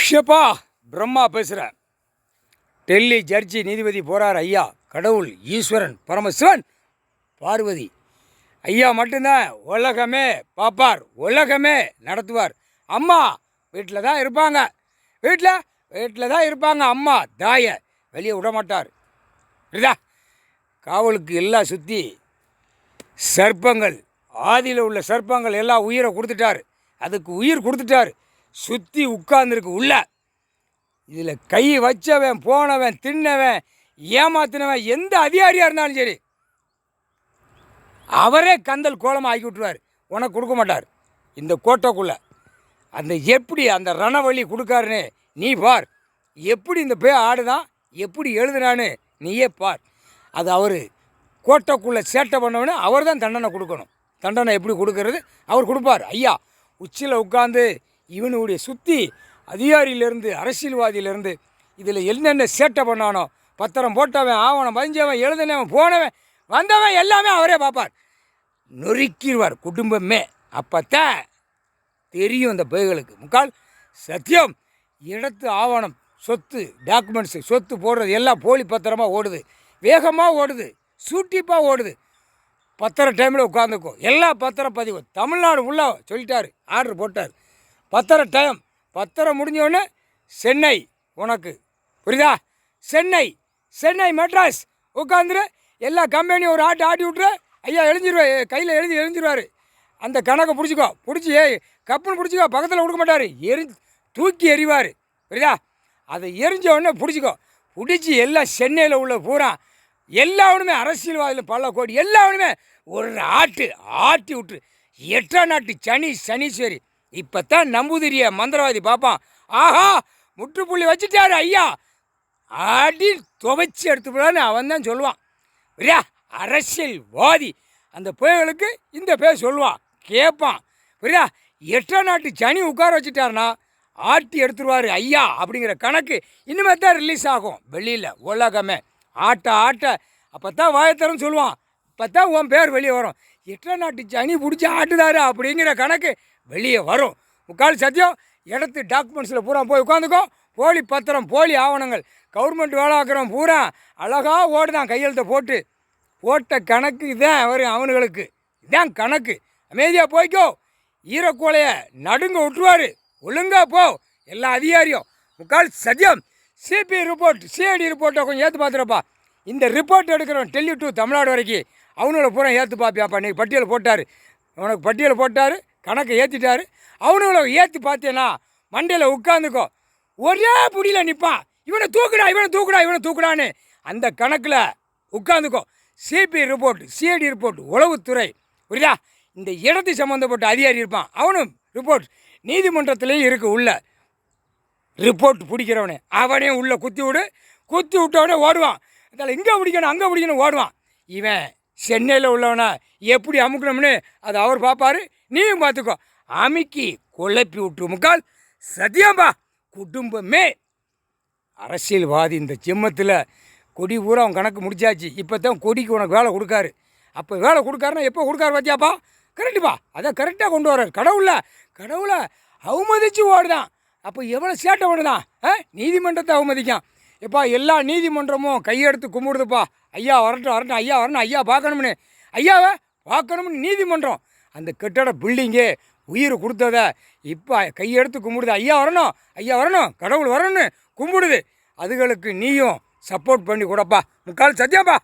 ஷப்பா பிரம்மா பேசுகிறேன். டெல்லி ஜட்ஜி நீதிபதி போகிறார். ஐயா கடவுள் ஈஸ்வரன் பரமசிவன் பார்வதி ஐயா மட்டும்தான் உலகமே பார்ப்பார், உலகமே நடத்துவார். அம்மா வீட்டில் தான் இருப்பாங்க, வீட்டில் தான் இருப்பாங்க. அம்மா தாயை வெளியே விட மாட்டார். இதா காவலுக்கு எல்லாம் சுற்றி சர்ப்பங்கள், ஆதியில் உள்ள சர்ப்பங்கள் எல்லாம் உயிரை கொடுத்துட்டார். அதுக்கு உயிர் கொடுத்துட்டார். சுற்றி உட்கார்ந்துருக்கு உள்ள. இதில் கை வச்சவன், போனவன், தின்னவன், ஏமாத்தினவன் எந்த அதிகாரியாக இருந்தாலும் சரி அவரே கந்தல் கோலமாக ஆக்கி விட்டுருவார். உனக்கு கொடுக்க மாட்டார். இந்த கோட்டைக்குள்ளே அந்த எப்படி அந்த ரணவழி கொடுக்காருன்னு நீ பார். எப்படி இந்த பேய் ஆடுதான், எப்படி எழுதுனான்னு நீயே பார். அது அவர் கோட்டைக்குள்ளே சேட்டை பண்ணவனு அவர் தான் தண்டனை கொடுக்கணும். தண்டனை எப்படி கொடுக்கறது அவர் கொடுப்பார். ஐயா உச்சியில் உட்காந்து இவனுடைய சுற்றி அதிகாரியிலேருந்து அரசியல்வாதியிலேருந்து இதில் என்னென்ன சேட்டை பண்ணானோ, பத்திரம் போட்டவன், ஆவணம் பதிஞ்சவன், எழுதினவன், போனவன், வந்தவன் எல்லாமே அவரே பார்ப்பார். நொறுக்கிடுவார் குடும்பமே. அப்போத்தான் தெரியும் இந்த பேய்களுக்கு. முக்கால் சத்தியம் இடத்து ஆவணம், சொத்து, டாக்குமெண்ட்ஸு, சொத்து போடுறது எல்லாம் போலி பத்திரமாக ஓடுது, வேகமாக ஓடுது, சூட்டிப்பாக ஓடுது. பத்திரம் டைமில் உட்காந்துக்கும் எல்லா பத்திரம் பதிவு. தமிழ்நாடு உள்ளே சொல்லிட்டார், ஆர்டர் போட்டார். பத்திரம் டைம், பத்திரம் முடிஞ்சோடனே சென்னை உனக்கு புரியுதா? சென்னை மெட்ராஸ் உட்காந்துரு. எல்லா கம்பெனியும் ஒரு ஆட்டி விட்டுரு. ஐயா எழுஞ்சிருவார், கையில் எழுஞ்சிருவார். அந்த கணக்கை பிடிச்சிக்கோ, பிடிச்சி கப்புன்னு பிடிச்சிக்கோ. பக்கத்தில் கொடுக்க மாட்டார், தூக்கி எறிவார். புரியுதா? அதை எரிஞ்ச உடனே பிடிச்சிக்கோ. பிடிச்சி எல்லாம் சென்னையில் உள்ள பூரா எல்லாவனுமே அரசியல்வாதியில் பல கோடி எல்லாவனுமே ஒரு ஆட்டி விட்டுரு. 8ஆம் நாட்டு சனீஸ்வரி இப்போ தான் நம்பூதிரிய மந்திரவாதி பார்ப்பான். ஆஹா முற்றுப்புள்ளி வச்சுட்டாரு ஐயா, ஆடி துவைச்சி எடுத்துப்படான்னு அவன் தான் சொல்லுவான். புரியா? அரசியல்வாதி அந்த பேய்களுக்கு இந்த பேர் சொல்லுவான், கேட்பான். புரியா? 8ஆம் நாட்டு சனி உட்கார வச்சுட்டாருன்னா ஆட்டி எடுத்துருவார் ஐயா அப்படிங்கிற கணக்கு இனிமேல் தான் ரிலீஸ் ஆகும் வெளியில் உலகமே. ஆட்ட அப்போ தான் வாயத்தரன்னு சொல்லுவான். இப்போ தான் உன் பேர் வெளியே வரும். 8ஆம் நாட்டு சனி பிடிச்சி ஆட்டுதாரு அப்படிங்கிற கணக்கு வெளியே வரும். முக்கால் சத்தியம் இடத்து டாக்குமெண்ட்ஸில் பூரா போய் உட்காந்துக்கோ. போலி பத்திரம், போலி ஆவணங்கள், கவர்மெண்ட் வேலை ஆக்கிறவன் பூரா அழகாக ஓடுதான் கையெழுத்தை போட்ட கணக்கு இதான் அவனுங்களுக்கு. இதான் கணக்கு. அமைதியாக போய்க்கோ. ஈரக்கோலையை நடுங்க விட்டுருவார். ஒழுங்காக போ எல்லா அதிகாரியும். முக்கால் சத்தியம் சிபி ரிப்போர்ட், சிஐடி ரிப்போர்ட்டை கொஞ்சம் ஏற்று பார்த்துருப்பா. இந்த ரிப்போர்ட் எடுக்கிறவன் டெல்லி டு தமிழ்நாடு வரைக்கும் அவனுங்களை பூரா ஏற்று பார்ப்பியாப்பா. இன்றைக்கி பட்டியல் போட்டார், உனக்கு பட்டியல் போட்டார், கணக்கை ஏற்றிட்டார். அவனுங்களை ஏற்றி பார்த்தேன்னா மண்டையில் உட்காந்துக்கோ. ஒரே புடியில் நிற்பான். இவனை தூக்குடான்னு அந்த கணக்கில் உட்காந்துக்கோ. சிபி ரிப்போர்ட், சிஐடி ரிப்போர்ட், உளவுத்துறை, புரியுதா? இந்த இடத்து சம்மந்தப்பட்ட அதிகாரி இருப்பான், அவனும் ரிப்போர்ட். நீதிமன்றத்துலேயும் இருக்குது உள்ள ரிப்போர்ட் பிடிக்கிறவனே. அவனே உள்ளே குத்தி விட்டவனே ஓடுவான். அதில் இங்கே பிடிக்கணும் அங்கே பிடிக்கணும் ஓடுவான். இவன் சென்னையில் உள்ளவனை எப்படி அமுக்கணும்னு அதை அவர் பார்ப்பார். நீயும் பார்த்துக்கோ. அமுக்கி குழப்பி விட்டு முக்கால் சத்தியம்பா குடும்பமே அரசியல்வாதி. இந்த ஜென்மத்தில் கொடி பூரா அவன் கணக்கு முடிச்சாச்சு. இப்போ தான் கொடிக்கு உனக்கு வேலை கொடுக்காரு. அப்போ வேலை கொடுக்காருன்னா எப்போ கொடுக்காரு பார்த்தியாப்பா? கரெக்டுப்பா. அதை கரெக்டாக கொண்டு வர்றார். கடவுளை அவமதித்து ஓடுதான். அப்போ எவ்வளோ சேட்டை பண்ணுதான். நீதிமன்றத்தை அவமதிக்கான். எப்பா எல்லா நீதிமன்றமும் கையெடுத்து கும்பிடுதுப்பா. ஐயா வரட்டும், ஐயா பார்க்கணும்னு, ஐயாவை பார்க்கணும்னு நீதிமன்றம் அந்த கட்டட பில்டிங்கே உயிர் கொடுத்தத இப்போ கையெடுத்து கும்பிடுது. ஐயா வரணும், கடவுள் வரணும்னு கும்பிடுது. அதுகளுக்கு நீயும் சப்போர்ட் பண்ணி கொடுப்பா. முக்கால் சத்தியப்பா.